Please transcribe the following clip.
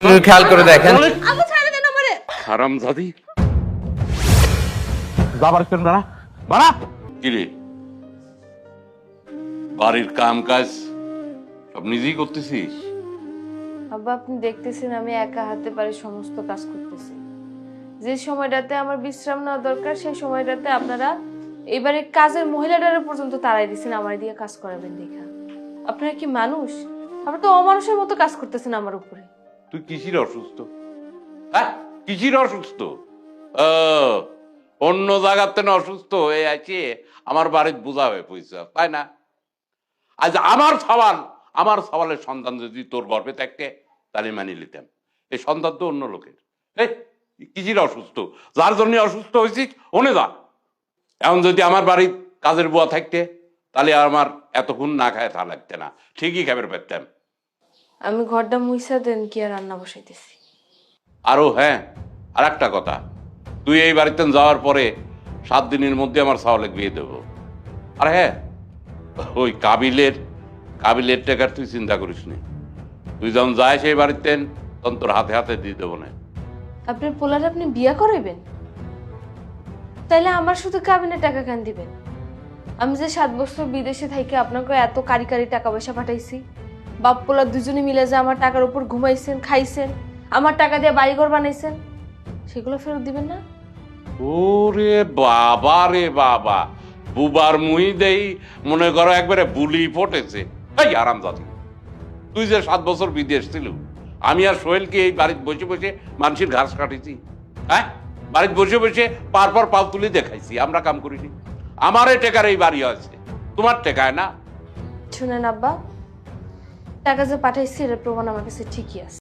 খেয়াল করে দেখেন। আম্মু ছাড়ে দেন আমারে। হারামজাদি যাবার কেন না বাড়া কিরে, বাড়ির কাম কাজ সব নিজেই করতেছিস? আব্বা আপনি দেখতেছেন আমি একা হাতে বাড়ির সমস্ত কাজ করতেছি। যে সময়টাতে আমার বিশ্রাম নেওয়া দরকার সেই সময়টাতে আপনারা এবারে কাজের মহিলাটারে পর্যন্ত তাড়াই দিচ্ছেন আমার দিয়ে কাজ করাবেন দেখা। আপনারা কি মানুষ? আপনারা তো অমানুষের মতো কাজ করতেছেন আমার উপরে। তুই কিসির অসুস্থ? হ্যাঁ, কিসির অসুস্থ? ও, অন্য জায়গাতে না অসুস্থ হয়ে আছে আমার বাড়ির বোঝা হয়ে পড়ছে, তাই না? আজ আমার সওয়ালের সন্তান যদি তোর গর্ভে থাকতে তাহলে মানি নিতাম। এই সন্তান তো অন্য লোকের। এই কিসির অসুস্থ? যার জন্য অসুস্থ হয়েছিস ওনে যা। এখন যদি আমার বাড়ির কাজের বুয়া থাকতে তাহলে আমার এতক্ষণ না খায় তা লাগতে না, ঠিকই খাবার পেতাম। আমি ঘরটা মুইসা দেন কি আর রান্না বসাইতেছি। আরো হ্যাঁ, আর একটা কথা, তুই এই বাড়িতে যাওয়ার পরে 7 দিনের মধ্যে আমার সাওয়ালে বিয়ে দেবো। আর হ্যাঁ, ওই কাবিলের টাকার তুই চিন্তা করিস নি। তুই যখন যায় সেই বাড়িতে তখন তোর হাতে হাতে দিয়ে দেবো না। আপনার পোলারে আপনি বিয়া করাইবেন? তাইলে আমার শুধু কাবিনে টাকা কেন দিবেন? আমি যে 7 বছর বিদেশে থাকি আপনাকে এত কারি কারি টাকা পয়সা পাঠাইছি, বাপ পোলা দুজনে মিলে যে আমার টাকার উপর ঘুমাইছেন, খাইছেন, আমার টাকা দিয়ে বাড়িঘর বানাইছেন, সেগুলো ফেরত দিবেন না? ওরে বাবা রে বাবা, বুবার মুই দেই মনে করো একবারে বুলি ফটেছে। এই আরামজাদি, তুই যে 7 বছর বিদেশ ছিল, আমি আর সোহেলকে এই বাড়িতে বসে বসে মানুষের ঘাস কাটিছি? হ্যাঁ, বাড়িতে বসে বসে পর পাও তুলে দেখাইছি, আমরা কাম করিনি। আমারে টেকার এই বাড়ি আছে, তোমার টেকায় না। শুনেন আব্বা, টাকা যে পাঠাইছি এর প্রমাণ আমার কাছে ঠিকই আছে।